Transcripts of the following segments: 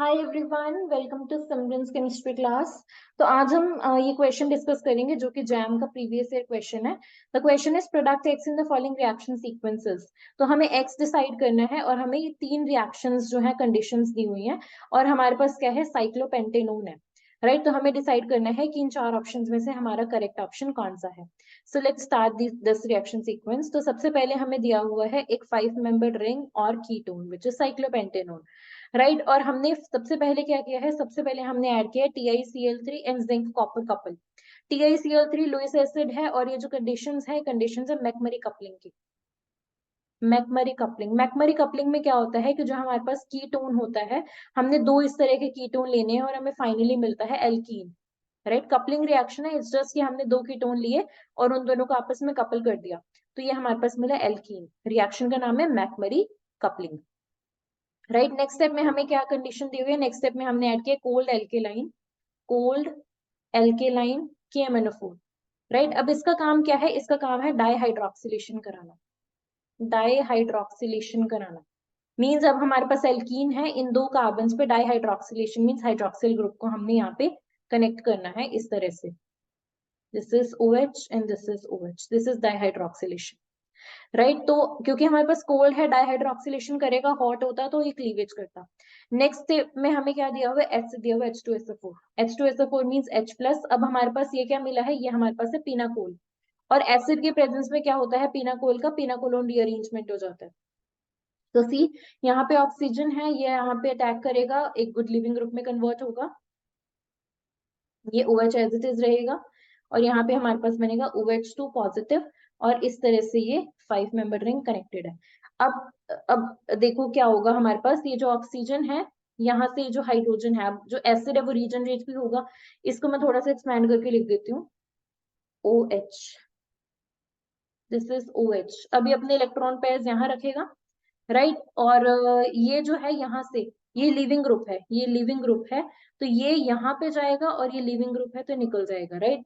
Hi everyone, welcome to Simran's chemistry class. तो आज हम ये क्वेश्चन डिस्कस करेंगे जो कि जैम का प्रीवियस ईयर क्वेश्चन है। The question is product x in the following reaction sequences. तो हमें एक्स डिसाइड करना है और हमें ये तीन रिएक्शंस जो है कंडीशंस दी हुई हैं और हमारे पास क्या है, साइक्लोपेंटेनोन है। राइट, तो हमें डिसाइड करना है कि इन चार ऑप्शंस में से हमारा करेक्ट ऑप्शन कौन सा है। So let's start this reaction sequence. तो सबसे पहले हमें दिया हुआ है एक 5 मेंबर्ड रिंग और कीटोन विच इज साइक्लोपेंटेनोन। राइट, और हमने सबसे पहले क्या किया है, सबसे पहले हमने ऐड किया है TiCl3 and zinc copper couple. TiCl3 Lewis acid है और ये जो कंडीशंस है मैकमरी कपलिंग की। मैकमरी कपलिंग में क्या होता है कि जो हमारे पास कीटोन होता है, हमने दो इस तरह के कीटोन लेने हैं और हमें फाइनली मिलता है एल्कीन। राइट, कपलिंग रिएक्शन है, इट्स जस्ट कि हमने दो कीटोन लिए और उन दोनों को आपस में कपल कर दिया, तो ये हमारे पास मिला एल्कीन। रिएक्शन का नाम है मैकमरी कपलिंग। राइट, नेक्स्ट स्टेप में हमें क्या कंडीशन दी हुई है, नेक्स्ट स्टेप में हमने ऐड किया कोल्ड एल्केलाइन KMnO4। राइट, अब इसका काम क्या है, इसका काम है डाईहाइड्रोक्सिलेशन कराना। डाईहाइड्रोक्सिलेशन कराना मींस अब हमारे पास एल्कीन है, इन दो कार्बन्स पे डाईहाइड्रोक्सिलेशन मींस हाइड्रोक्सिल ग्रुप को हमने यहाँ पे कनेक्ट करना है इस तरह से। This is OH and this is OH, this is dihydroxylation. Right, तो क्योंकि हमारे पास कोल्ड है, डाईहाइड्रोक्सिलेशन करेगा, हॉट होता तो ये क्लीवेज करता। नेक्स्ट स्टेप में हमें क्या दिया हुआ है, एच दिया हुआ है H2SO4। H2SO4 means H plus. अब हमारे पास ये क्या मिला है, ये हमारे पास है पिनाकोल। और एसिड के प्रेजेंस में क्या होता है, पिनाकोल का पिनाकोलोन रीअरेंजमेंट हो जाता है। तो सी, यहाँ पे ऑक्सीजन है, ये यहाँ पे अटैक करेगा, एक गुड लिविंग ग्रुप में कन्वर्ट होगा, ये OH एज इट इज रहेगा और यहाँ पे हमारे पास बनेगा OH2 पॉजिटिव और इस तरह से ये 5 मेंबर रिंग कनेक्टेड है। अब देखो क्या होगा, हमारे पास ये जो ऑक्सीजन है, यहाँ से जो हाइड्रोजन है, अब जो एसिड है वो रीजनरेट भी होगा। इसको मैं थोड़ा सा एक्सपैंड करके लिख देती हूँ, OH, दिस इज OH। अभी अपने इलेक्ट्रॉन पेयर्स यहाँ रखेगा। राइट, और ये जो है यहाँ से, ये लिविंग ग्रुप है, ये लिविंग ग्रुप है, तो ये यहाँ पे जाएगा और ये लिविंग ग्रुप है तो निकल जाएगा। राइट,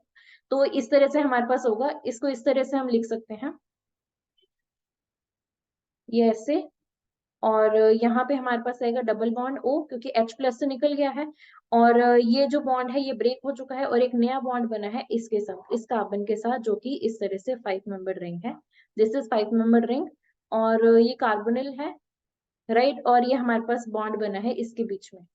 तो इस तरह से हमारे पास होगा, इसको इस तरह से हम लिख सकते हैं, ये ऐसे। और यहाँ पे हमारे पास आएगा डबल बॉन्ड O क्योंकि H प्लस से निकल गया है और ये जो बॉन्ड है ये ब्रेक हो चुका है और एक नया बॉन्ड बना है इसके साथ, इस कार्बन के साथ, जो कि इस तरह से 5 मेंबर रिंग है। दिस इज 5 मेंबर रिंग और ये कार्बोनिल है। राइट, और ये हमारे पास बॉन्ड बना है इसके बीच में।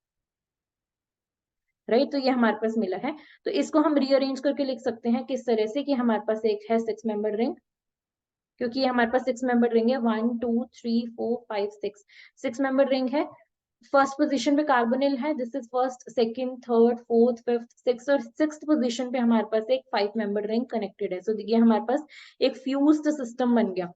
राइट, तो ये हमारे पास मिला है, तो इसको हम रीअरेंज करके लिख सकते हैं किस तरह से कि हमारे पास एक है 6 मेंबर रिंग, क्योंकि ये हमारे पास 6 मेंबर रिंग है, 1 2 3 4 5 6, 6 मेंबर रिंग है। फर्स्ट पोजीशन पे कार्बोनिल है, this is first, second, third, fourth, fifth, six, और सिक्स्थ पोजीशन पे हमारे पास एक 5 मेंबर रिंग कनेक्टेड है। सो ये हमारे पास एक फ्यूज्ड सिस्टम बन गया।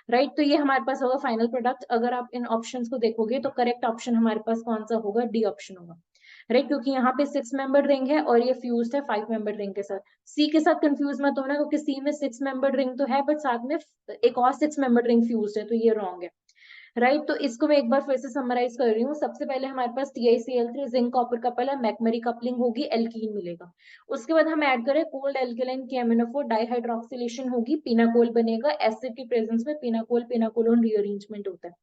राइट, तो ये हमारे पास होगा फाइनल प्रोडक्ट। अगर आप इन ऑप्शंस को देखोगे तो करेक्ट ऑप्शन हमारे पास कौन सा होगा, डी ऑप्शन होगा। राइट, क्योंकि यहाँ पे 6 मेंबर रिंग है और ये फ्यूज्ड है 5 मेंबर रिंग के साथ। सी के साथ कंफ्यूज मत होना, क्योंकि सी में 6 मेंबर रिंग तो है बट साथ में एक और 6 मेंबर रिंग फ्यूज्ड है, तो ये रॉन्ग है। राइट, तो इसको मैं एक बार फिर से समराइज कर रही हूँ। सबसे पहले हमारे पास TiCl3 जिंक कॉपर कपल है, मैकमरी कपलिंग होगी, एल्कीन मिलेगा। उसके बाद हम ऐड करें कोल्ड एल्केलाइन KMnO4, डाईहाइड्रोक्सिलेशन होगी, पिनाकोल बनेगा, एसिड की प्रेजेंस में पिनाकोल पिनाकोलोन रीअरेंजमेंट होता है।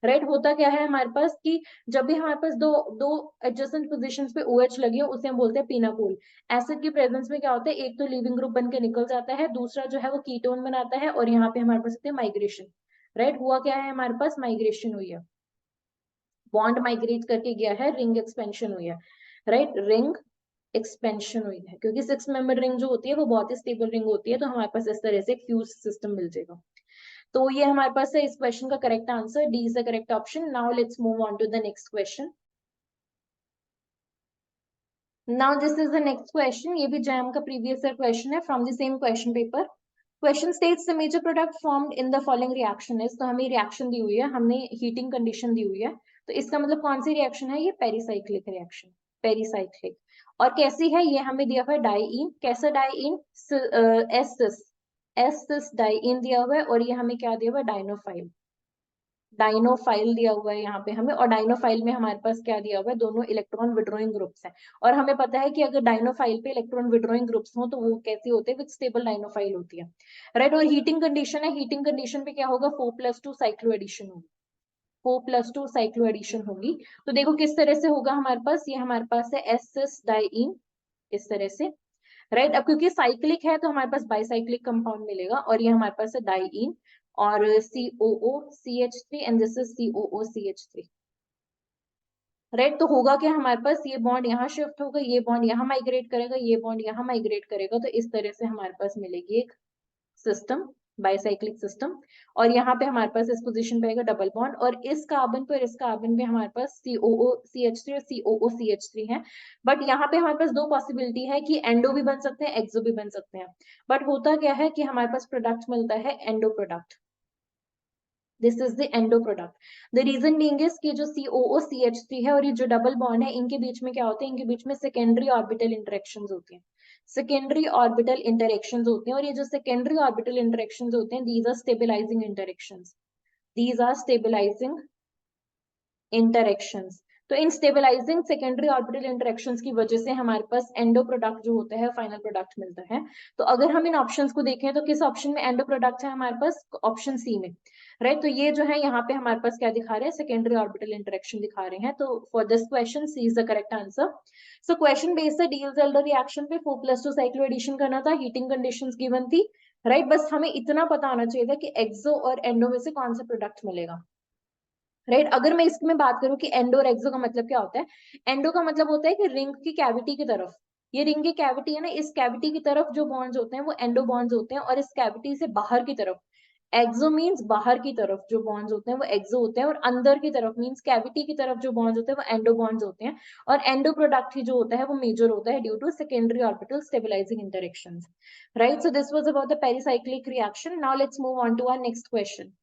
राइट, होता क्या है हमारे पास कि जब भी हमारे पास दो दो एडजेसेंट पोजीशंस पे OH लगी हो उसे हम बोलते हैं पिनाकोल। एसिड की प्रेजेंस में क्या होता है, एक तो लिविंग ग्रुप बन के निकल जाता है, दूसरा जो है वो कीटोन बनाता है और यहाँ पे हमारे पास होती है माइग्रेशन। राइट, हुआ क्या है, हमारे पास माइग्रेशन हुई है, बॉन्ड माइग्रेट करके गया है, रिंग एक्सपेंशन हुई है। राइट, रिंग एक्सपेंशन हुई है, क्योंकि 6 मेंबर रिंग जो होती है वो बहुत ही स्टेबल रिंग होती है, तो हमारे पास इस तरह से एक फ्यूज सिस्टम मिल जाएगा। तो ये हमारे पास है इस क्वेश्चन का correct answer, D is the correct option. Now let's move on to the next question. Now this is the next question, ये भी जैम का प्रीवियस ईयर क्वेश्चन है from the same question paper. Question states the major product formed in the following reaction is. तो हमें reaction दी हुई है, हमने heating condition दी हुई है, तो इसका मतलब कौन सी रिएक्शन है, ये पेरिसाइक्लिक रिएक्शन, पेरिसाइक्लिक। और कैसी है, ये हमें दिया हुआ है डाइईन। कैसा डाइईन, एस सिस डाइईन दिया हुआ है और ये हमें क्या दिया हुआ है, डाइनोफाइल। डाइनोफाइल दिया हुआ है यहाँ पे हमें, और डाइनोफाइल में हमारे पास क्या दिया हुआ है, दोनों इलेक्ट्रॉन विड्रॉइंग ग्रुप्स हैं। और हमें पता है कि अगर डाइनोफाइल पे इलेक्ट्रॉन विड्रॉइंग ग्रुप्स हो तो वो कैसे होते हैं, विद स्टेबल डाइनोफाइल होती है। राइट, और हीटिंग कंडीशन है, हीटिंग कंडीशन पे क्या होगा, 4+2 साइक्लो एडिशन होगी। 4+2 साइक्लो एडिशन होगी। तो देखो किस तरह से होगा हमारे पास, ये हमारे पास है एस सिस डाइईन इस तरह से, राइट। अब क्योंकि साइक्लिक है तो हमारे पास बाइसाइक्लिक कंपाउंड मिलेगा, और ये हमारे पास है डाइईन और COOCH3 and this is COOCH3, right. तो होगा क्या हमारे पास, ये बॉन्ड यहाँ शिफ्ट होगा, ये बॉन्ड यहाँ माइग्रेट करेगा, ये बॉन्ड यहाँ माइग्रेट करेगा, तो इस तरह से हमारे पास मिलेगी एक सिस्टम, बाइसाइक्लिक सिस्टम। और यहाँ पे हमारे पास इस पोजीशन पे आएगा डबल बॉन्ड, और इस कार्बन पे और इस कार्बन पे हमारे पास COOCH3 और COOCH3 है। बट यहाँ पे हमारे पास दो पॉसिबिलिटी है कि एंडो भी बन सकते हैं, एक्सो भी बन सकते हैं। बट होता क्या है कि हमारे पास प्रोडक्ट मिलता है endo product, this is the endo product. The reason being is कि जो COOCH3 है और ये जो डबल बॉन्ड है, इनके बीच में क्या होते हैं, इनके बीच में सेकेंडरी ऑर्बिटल इंटरेक्शंस होती हैं, सेकेंडरी ऑर्बिटल इंटरेक्शंस होती हैं। और ये जो सेकेंडरी ऑर्बिटल इंटरेक्शंस होते हैं, these are stabilising interactions, these are stabilising interactions. तो इन स्टेबलाइजिंग सेकेंडरी ऑर्बिटल इंटरेक्शंस की वजह से हमारे पास एंडो प्रोडक्ट जो होता है, फाइनल प्रोडक्ट मिलता है। तो अगर हम इन ऑप्शंस को देखें तो किस ऑप्शन में एंडो प्रोडक्ट है हमारे पास, ऑप्शन सी में, राइट। तो ये जो है यहाँ पे हमारे पास क्या दिखा रहे हैं, सेकेंडरी ऑर्बिटल इंटरेक्शन दिखा रहे हैं। तो for this question C is the correct answer. So question based Diels Alder reaction पे 4+2 साइक्लो एडिशन करना था, हीटिंग कंडीशंस गिवन थी, राइट। बस हमें इतना पता होना चाहिए था कि एक्सो और एंडो में से कौन सा प्रोडक्ट मिलेगा, राइट। अगर मैं इसमें बात करूं कि एंडो और एक्सो का मतलब क्या होता है, एंडो का मतलब होता है कि रिंग की कैविटी की तरफ, ये रिंग की कैविटी है ना, इस कैविटी की तरफ जो बॉन्ड्स होते हैं वो एंडो बॉन्ड्स होते हैं, और इस कैविटी से बाहर की तरफ एक्सो मींस बाहर की तरफ जो बॉन्ड्स होते हैं वो एक्सो होते हैं, और अंदर की तरफ मींस कैविटी की तरफ जो बॉन्ड्स होते हैं वो एंडो बॉन्ड्स होते हैं। और एंडो प्रोडक्ट ही जो होता है वो मेजर होता है due to secondary orbital stabilising interactions, right. So this was about the pericyclic reaction. Now let's move on to our next question.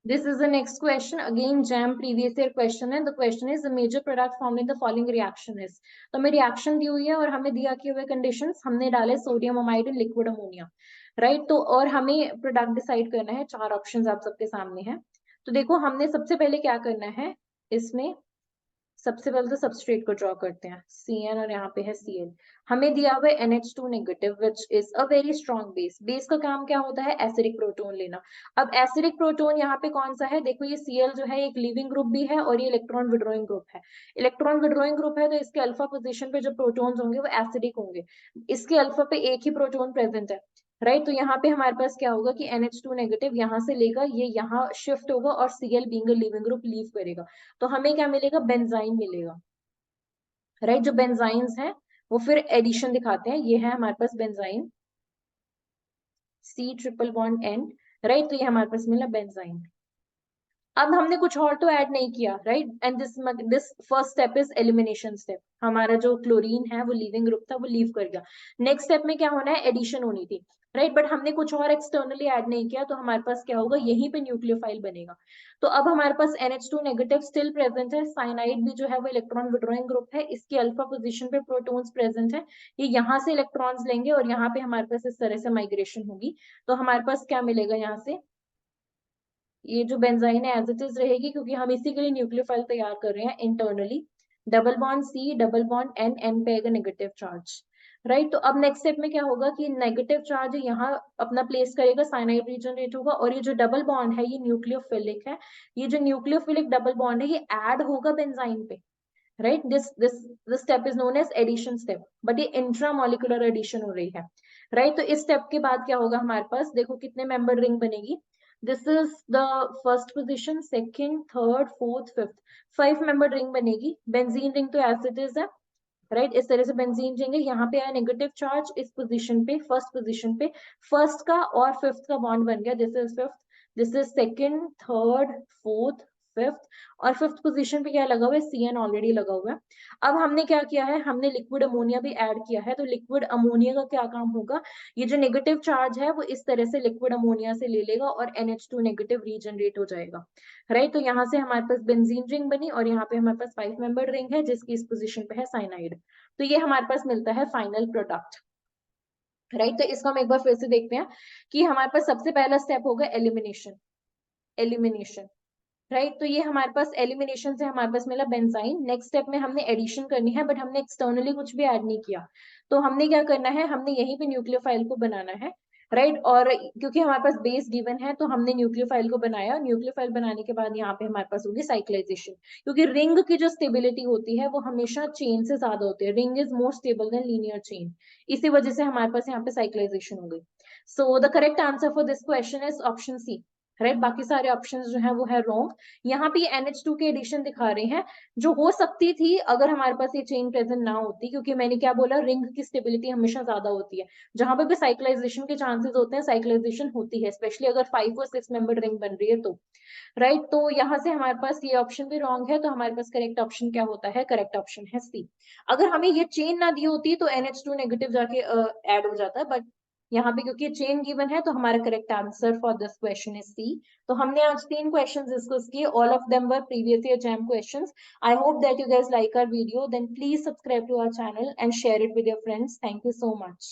This is the next question. Again, JAM previous year question है. The question is the major product formed in the following reaction is. तो हमें reaction दी हुई है और हमें दिया किए हुए conditions, हमने डाले sodium amide in liquid ammonia, right. तो और हमें प्रोडक्ट डिसाइड करना है, चार ऑप्शंस आप सबके सामने हैं। तो देखो हमने सबसे पहले क्या करना है, इसमें सबसे पहले तो सबस्ट्रेट को ड्रॉ करते हैं, Cn और यहाँ पे है Cl। हमें दिया हुआ है NH2 negative which is a very strong base. Base का काम क्या होता है, एसिडिक प्रोटोन लेना। अब एसिडिक प्रोटोन यहाँ पे कौन सा है, देखो ये Cl जो है एक लिविंग ग्रुप भी है और ये इलेक्ट्रॉन विड्रॉइंग ग्रुप है। इलेक्ट्रॉन विड्रॉइंग ग्रुप है तो इसके अल्फा पोजीशन पे जो प्रोटोन्स होंगे वो एसिडिक होंगे, इसके अल्फा पे एक ही प्रोटोन प्रेजेंट है, राइट। तो यहाँ पे हमारे पास क्या होगा कि NH2 नेगेटिव यहाँ से लेगा, ये यहाँ शिफ्ट होगा और Cl being a leaving group leave करेगा। तो हमें क्या मिलेगा, बेंजाइन मिलेगा, राइट। जो बेंजाइन्स हैं वो फिर एडिशन दिखाते हैं, ये है हमारे पास benzene C triple bond N, right. तो ये हमारे पास मिला बेंजाइन। अब हमने कुछ और तो ऐड नहीं किया, right. And this first step is elimination step. हमारा जो क्लोरीन है वो लिविंग ग्रुप था, वो लीव कर गया। नेक्स्ट स्टेप में क्या होना है, एडिशन होनी थी, राइट। बट हमने कुछ और एक्सटर्नली ऐड नहीं किया, तो हमारे पास क्या होगा, यहीं पे न्यूक्लियोफाइल बनेगा। तो अब हमारे पास NH2 नेगेटिव स्टिल प्रेजेंट है, साइनाइड भी जो है वो इलेक्ट्रॉन विड्रॉइंग ग्रुप है, इसकी अल्फा पोजीशन पे प्रोटॉन्स प्रेजेंट है, ये यहाँ से इलेक्ट्रॉन्स लेंगे और यहाँ पे हमारे पास इस तरह से माइग्रेशन होगी। तो हमारे पास क्या मिलेगा, यहाँ से ये जो बेंजाइन है एज इट इज रहेगी, क्योंकि हम इसी के लिए न्यूक्लियोफाइल तैयार कर रहे हैं internally. Double bond C double bond N पे आएगा नेगेटिव चार्ज, राइट। तो अब नेक्स्ट स्टेप में क्या होगा कि नेगेटिव चार्ज यहाँ अपना प्लेस करेगा, साइनाइड रीजनरेट होगा, और ये जो डबल बॉन्ड है ये न्यूक्लियोफिलिक है, ये जो न्यूक्लियोफिलिक डबल बॉन्ड है ये ऐड होगा बेंजाइन पे, right. This step is known as addition step, but ये इंट्रामोलिकुलर एडिशन हो रही है, राइट। तो इस स्टेप के बाद क्या होगा हमारे पास, देखो कितने मेंबर रिंग बनेगी, this is the first position, second, third, fourth, fifth, 5 member ring बनेगी। बेंजीन रिंग तो एज इट इज है, राइट। इस तरह से बेंजीन रिंग है, यहाँ पे आया नेगेटिव चार्ज इस पोजीशन पे, फर्स्ट पोजीशन पे, फर्स्ट का और फिफ्थ का बॉन्ड बन गया, this is fifth, this is second, third, fourth, fifth, और फिफ्थ पोजीशन पे क्या लगा हुआ है, Cn ऑलरेडी लगा हुआ है। अब हमने क्या किया है, हमने लिक्विड अमोनिया भी ऐड किया है, तो लिक्विड अमोनिया का क्या काम होगा, ये जो नेगेटिव चार्ज है वो इस तरह से लिक्विड अमोनिया से ले लेगा और NH2 नेगेटिव रीजनरेट हो जाएगा, राइट। तो यहाँ से हमारे पास बेंजीन रिंग बनी और यहाँ पे हमारे पास 5 मेंबर रिंग है जिसकी इस पोजीशन पे है साइनाइड। तो ये हमारे पास मिलता है फाइनल प्रोडक्ट, राइट। तो इसको हम एक बार फिर से देखते हैं कि हमारे पास सबसे पहला स्टेप होगा एलिमिनेशन, एलिमिनेशन, राइट। तो ये हमारे पास एलिमिनेशन से हमारे पास मिला बेंजाइन। नेक्स्ट स्टेप में हमने एडिशन करनी है, बट हमने एक्सटर्नली कुछ भी ऐड नहीं किया, तो हमने क्या करना है, हमने यहीं पे न्यूक्लियोफाइल को बनाना है, राइट। और क्योंकि हमारे पास बेस गिवन है तो हमने न्यूक्लियोफाइल को बनाया, न्यूक्लियोफाइल बनाने के बाद यहाँ पे हमारे पास होगी साइक्लाइजेशन, क्योंकि रिंग की जो स्टेबिलिटी होती है वो हमेशा चेन से ज्यादा होती है, ring is more stable then linear chain, इसी वजह से हमारे पास यहाँ पे साइक्लाइजेशन हो गई। So the correct answer for this question is option C, right. बाकी सारे ऑप्शंस जो है वो है रॉन्ग। यहाँ पे NH2 के एडिशन दिखा रहे हैं जो हो सकती थी अगर हमारे पास ये चेन प्रेजेंट ना होती, क्योंकि मैंने क्या बोला, रिंग की स्टेबिलिटी हमेशा ज्यादा होती है, जहां पे भी साइक्लाइजेशन के चांसेस होते हैं साइक्लाइजेशन होती है, स्पेशली अगर 5 और 6 मेंबर रिंग बन रही है तो, राइट। तो यहाँ से हमारे पास ये ऑप्शन भी रॉन्ग है, तो हमारे पास करेक्ट ऑप्शन क्या होता है, करेक्ट ऑप्शन है सी। अगर हमें ये चेन ना दी होती तो NH2 नेगेटिव जाके ऐड हो जाता, बट यहाँ पे क्योंकि चेन गिवन है तो हमारा correct answer for this question is C. तो हमने आज 3 क्वेश्चंस डिस्कस किए, all of them were previous year JAM questions. I hope that you guys like our video. Then please subscribe to our channel and share it with your friends. Thank you so much.